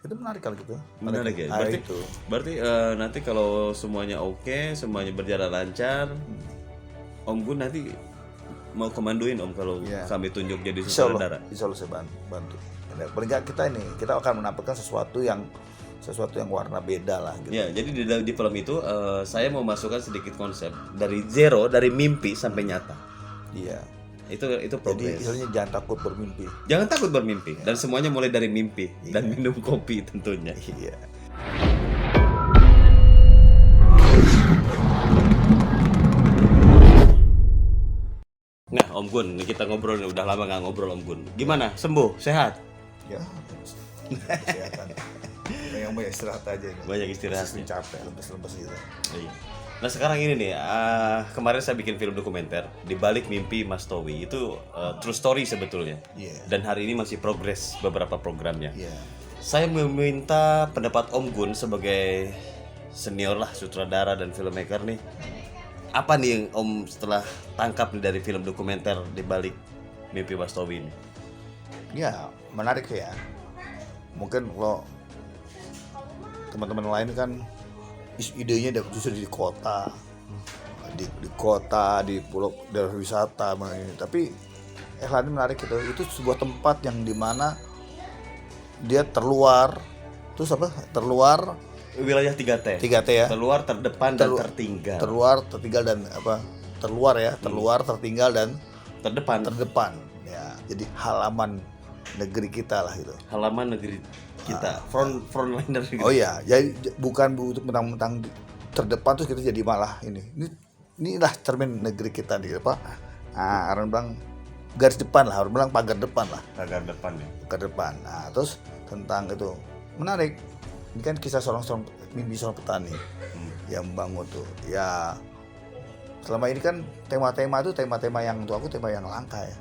Itu menarik kalau gitu. Menarik ya. Berarti nanti kalau semuanya oke, semuanya berjalan lancar, Om Gun nanti mau komandoin Om kalau kami tunjuk jadi sutradara. Insya Allah saya bantu. Paling nggak kita akan menampilkan sesuatu yang warna beda lah gitu. Ya, jadi di film itu saya mau masukkan sedikit konsep dari zero, dari mimpi sampai nyata. Iya. Itu progres. Jadi istilahnya jangan takut bermimpi. Jangan takut bermimpi dan semuanya mulai dari mimpi dan minum kopi tentunya. Iya. Nah, Om Gun, kita ngobrol nih, udah lama nggak ngobrol Om Gun. Gimana? Sembuh? Sehat? Ya. Kesehatan. Yang banyak istirahat aja. Banyak istirahat. Capek, lemes-lemes gitu. Iya. Nah sekarang ini nih, kemarin saya bikin film dokumenter Di Balik Mimpi Mas Towi. Itu true story sebetulnya. Dan hari ini masih progres beberapa programnya. Saya meminta pendapat Om Gun sebagai senior lah, sutradara dan filmmaker nih. Apa nih yang Om setelah tangkap nih dari film dokumenter Di Balik Mimpi Mas Towi ini? Ya menarik ya. Mungkin kalau teman-teman lain kan idenya justru di kota, di pulau daerah wisata, tapi ini menarik itu sebuah tempat yang dimana dia terluar wilayah 3T ya, terluar, terdepan dan tertinggal. Terluar, tertinggal dan terdepan ya, jadi halaman negeri kita lah itu. Halaman negeri kita, frontliner gitu. Oh iya, jadi bukan mentang-mentang terdepan terus kita jadi malah inilah cermin negeri kita di apa? Orang bilang garis depan lah, orang bilang pagar depan lah. Pagar depan ya. Pagar depan. Nah, terus tentang itu menarik. Ini kan kisah seorang petani yang membangun tuh. Ya selama ini kan tema-tema yang untuk aku tema yang langka ya.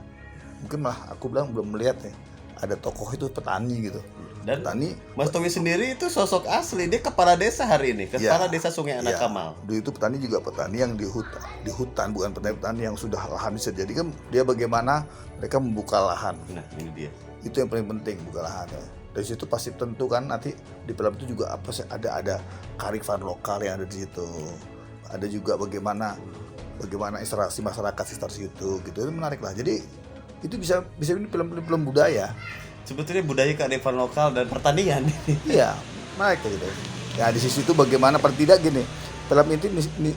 Mungkin malah aku bilang belum melihat ya ada tokoh itu petani gitu. Dan petani, Mas Towi sendiri itu sosok asli, dia kepala desa hari ini, kepala desa Sungai Anak Kamal. Dulu itu petani juga petani yang di hutan, bukan petani yang sudah lahan bisa. Jadi kan dia bagaimana mereka membuka lahan. Nah, ini dia. Itu yang paling penting, buka lahan. Dari situ pasti tentu kan nanti di film itu juga ada kearifan lokal yang ada di situ. Ada juga bagaimana interaksi masyarakat sekitar situ gitu. Itu menarik lah. Jadi itu bisa ini film budaya. Sebetulnya budaya kearifan lokal dan pertanian. Iya, menarik gitu. Ya di sisi itu bagaimana paling tidak gini, film ini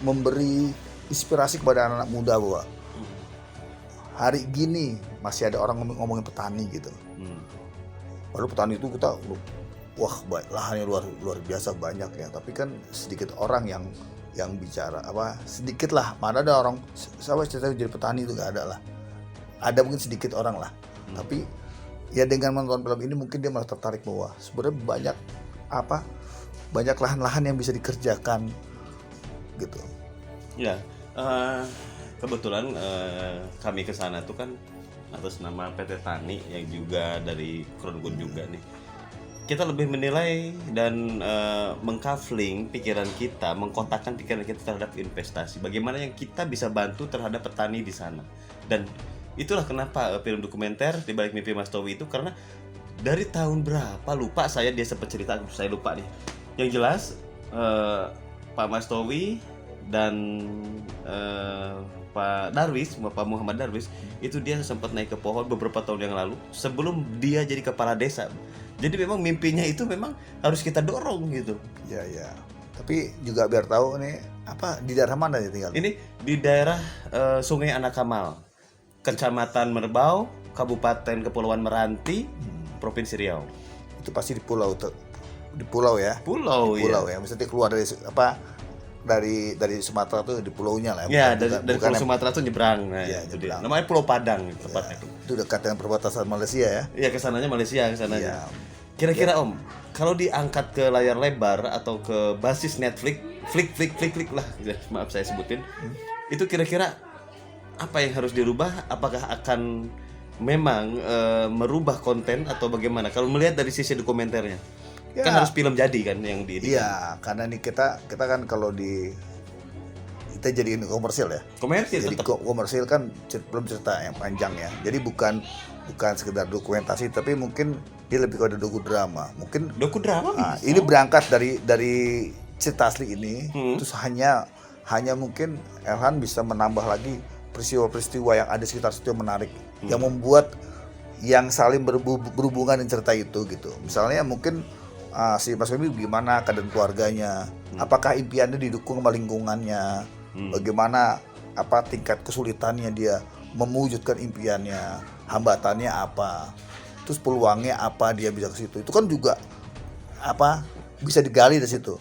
memberi inspirasi kepada anak-anak muda bahwa hari gini masih ada orang ngomongin petani gitu. Padahal petani itu kita lahannya luar biasa banyak ya, tapi kan sedikit orang yang bicara sedikit lah. Mana ada orang saya cerita jadi petani itu nggak ada lah. Ada mungkin sedikit orang lah, tapi ya dengan menonton film ini mungkin dia malah tertarik bahwa sebenarnya banyak lahan-lahan yang bisa dikerjakan gitu. Ya, kebetulan kami ke sana tuh kan atas nama PT Tani yang juga dari Krongun juga nih. Kita lebih menilai dan mengkafling pikiran kita, mengkotakkan pikiran kita terhadap investasi. Bagaimana yang kita bisa bantu terhadap petani di sana. Dan itulah kenapa film dokumenter Di Balik Mimpi Mas Towi itu, karena dari tahun berapa lupa saya, dia sempat cerita, saya lupa nih. Yang jelas Pak Mas Towi dan Pak Muhammad Darwis itu dia sempat naik ke pohon beberapa tahun yang lalu sebelum dia jadi kepala desa. Jadi memang mimpinya itu memang harus kita dorong gitu. Ya. Tapi juga biar tahu nih di daerah mana dia tinggal. Ini di daerah Sungai Anak Kamal, Kecamatan Merbau, Kabupaten Kepulauan Meranti, Provinsi Riau. Itu pasti di pulau ya. Pulau ya. Misalnya keluar dari Sumatera tuh di pulaunya lah. Ya, dari Pulau Sumatera tuh nyebrang. Nah, ya, itu dia. Namanya Pulau Padang tempatnya. Itu dekat dengan perbatasan Malaysia ya. Iya, kesananya Malaysia kesananya. Ya. Kira-kira Om, kalau diangkat ke layar lebar atau ke basis Netflix, flick lah, maaf saya sebutin, itu kira-kira apa yang harus dirubah? Apakah akan memang merubah konten atau bagaimana? Kalau melihat dari sisi dokumenternya, kan harus film jadi kan yang di. Iya, karena nih kita kan kalau kita jadiin komersil ya. Jadi komersil kan belum cerita yang panjang ya. Jadi bukan sekedar dokumentasi, tapi mungkin Dia lebih kepada doku drama. Mungkin Doku drama bisa. ini berangkat dari cerita asli ini, terus hanya mungkin Elhan bisa menambah lagi peristiwa-peristiwa yang ada sekitar situ yang menarik, yang membuat yang saling berhubungan dengan cerita itu gitu. Misalnya mungkin si Mas Femi gimana keadaan keluarganya, apakah impiannya didukung sama lingkungannya, bagaimana apa tingkat kesulitannya dia mewujudkan impiannya, hambatannya apa, terus peluangnya apa dia bisa ke situ. Itu kan juga apa bisa digali dari situ.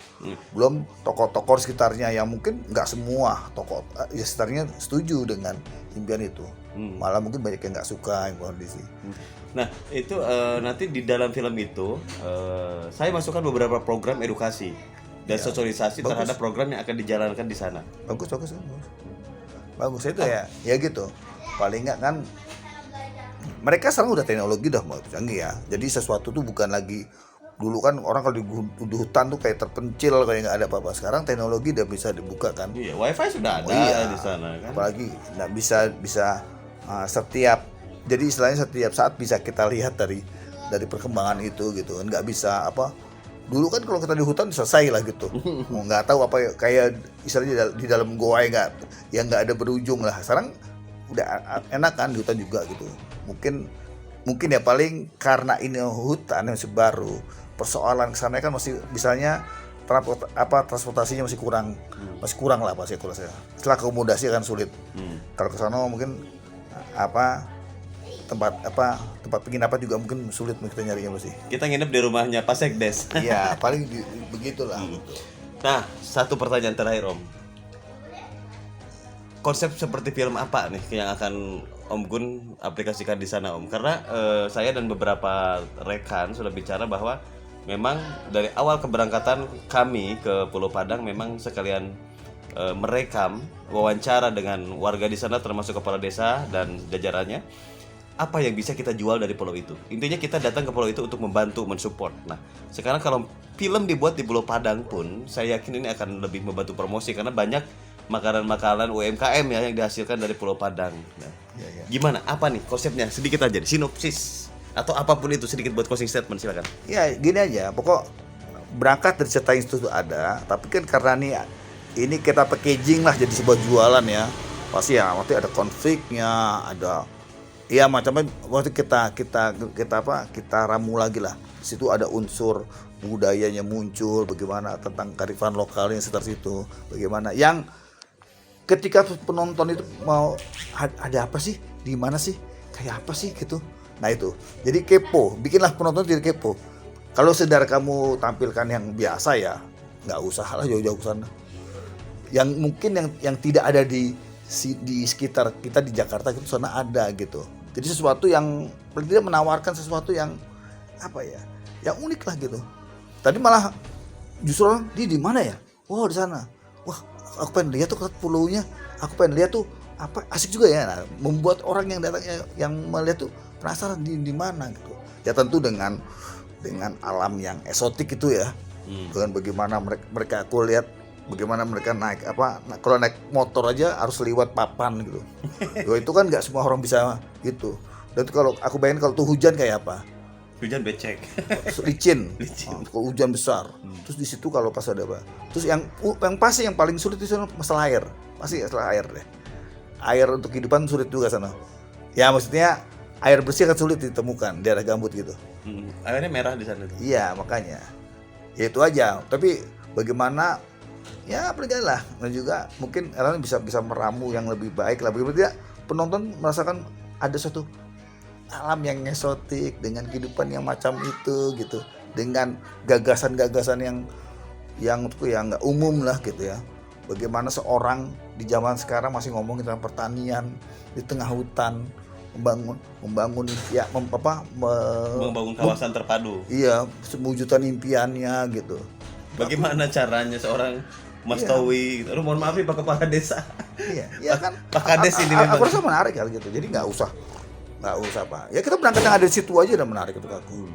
Belum tokoh-tokoh sekitarnya yang mungkin nggak semua tokoh ya sekitarnya setuju dengan impian itu. Malah mungkin banyak yang nggak suka yang kondisi. Nah itu nanti di dalam film itu saya masukkan beberapa program edukasi dan sosialisasi bagus. terhadap program yang akan dijalankan di sana. Bagus itu ya gitu. Paling nggak kan mereka sekarang udah teknologi udah mau canggih ya. Jadi sesuatu tuh bukan lagi dulu kan orang kalau di hutan tuh kayak terpencil kayak nggak ada apa-apa. Sekarang teknologi udah bisa dibuka kan. Iya, wifi sudah ada di sana kan. Apalagi nggak bisa setiap jadi istilahnya setiap saat bisa kita lihat dari perkembangan itu gitu kan. Nggak bisa apa dulu kan kalau kita di hutan selesai lah gitu. Nggak tahu apa kayak istilahnya di dalam goa yang nggak ada berujung lah. Sekarang udah enak kan di hutan juga gitu. Mungkin ya paling karena ini hutan yang masih baru, persoalan kesana kan masih misalnya transportasinya masih kurang lah pasti kurang saya. Setelah akomodasi akan sulit. Kalau kesana mungkin tempat penginapan juga mungkin sulit kita nyarinya masih. Kita nginep di rumahnya Pak Sekdes. Iya paling begitulah. Nah satu pertanyaan terakhir Om. Konsep seperti film apa nih yang akan Om Gun aplikasikan di sana Om? Karena saya dan beberapa rekan sudah bicara bahwa memang dari awal keberangkatan kami ke Pulau Padang memang sekalian merekam wawancara dengan warga di sana termasuk kepala desa dan jajarannya. Apa yang bisa kita jual dari pulau itu? Intinya kita datang ke pulau itu untuk membantu, mensupport. Nah, sekarang kalau film dibuat di Pulau Padang pun, saya yakin ini akan lebih membantu promosi karena banyak makanan-makanan UMKM ya yang dihasilkan dari Pulau Padang. Nah, gimana? Apa nih konsepnya? Sedikit aja, sinopsis atau apapun itu sedikit buat closing statement silakan. Ya gini aja, pokok berangkat dari cerita itu ada, tapi kan karena ini kita packaging lah jadi sebuah jualan ya, pasti ya waktu ada konfliknya, ada ya macam-macam. Waktu kita ramu lagi lah. Di situ ada unsur budayanya muncul, bagaimana tentang kearifan lokalnya sekitar situ, bagaimana yang ketika penonton itu mau ada apa sih, di mana sih, kayak apa sih gitu. Nah itu, jadi kepo, bikinlah penonton jadi kepo. Kalau sedar kamu tampilkan yang biasa ya, nggak usah lah jauh-jauh ke sana. Yang mungkin yang tidak ada di sekitar kita di Jakarta itu sana ada gitu. Jadi sesuatu yang tidak menawarkan sesuatu yang apa ya, yang unik lah gitu. Tadi malah justru orang di mana ya? Oh di sana. Wah aku pengen lihat tuh pulaunya. Aku pengen lihat tuh apa asik juga ya. Nah, membuat orang yang datang yang melihat tuh penasaran di mana gitu. Ya tentu dengan alam yang eksotik itu ya. Dengan bagaimana mereka aku lihat bagaimana mereka naik kalau naik motor aja harus lewat papan gitu. Itu kan nggak semua orang bisa gitu. Dan kalau aku bayangin kalau tuh hujan kayak apa? Hujan becek. Licin. Kalau hujan besar. Terus di situ kalau pas ada apa? Terus yang pasti yang paling sulit itu masalah air. Pasti masalah air deh. Air untuk kehidupan sulit juga sana. Ya maksudnya air bersih kan sulit ditemukan di daerah gambut gitu. Airnya merah di sana. Iya makanya. Ya itu aja. Tapi bagaimana ya pergilah dan juga mungkin Elhan bisa meramu yang lebih baik lah. Bagaimana tidak penonton merasakan ada suatu alam yang eksotik dengan kehidupan yang macam itu gitu, dengan gagasan-gagasan yang nggak umum lah gitu ya. Bagaimana seorang di zaman sekarang masih ngomongin tentang pertanian di tengah hutan, membangun ya membangun kawasan terpadu. Iya, mewujudkan impiannya gitu. Bagaimana caranya seorang Mas Towi, aduh mohon maaf nih Pak Kepala Desa. Iya kan. Pak Kades ini memang. Aku rasa menarik kali gitu. Jadi nggak usah Pak. Ya kita berangkat yang ada di situ aja udah menarik untuk aku.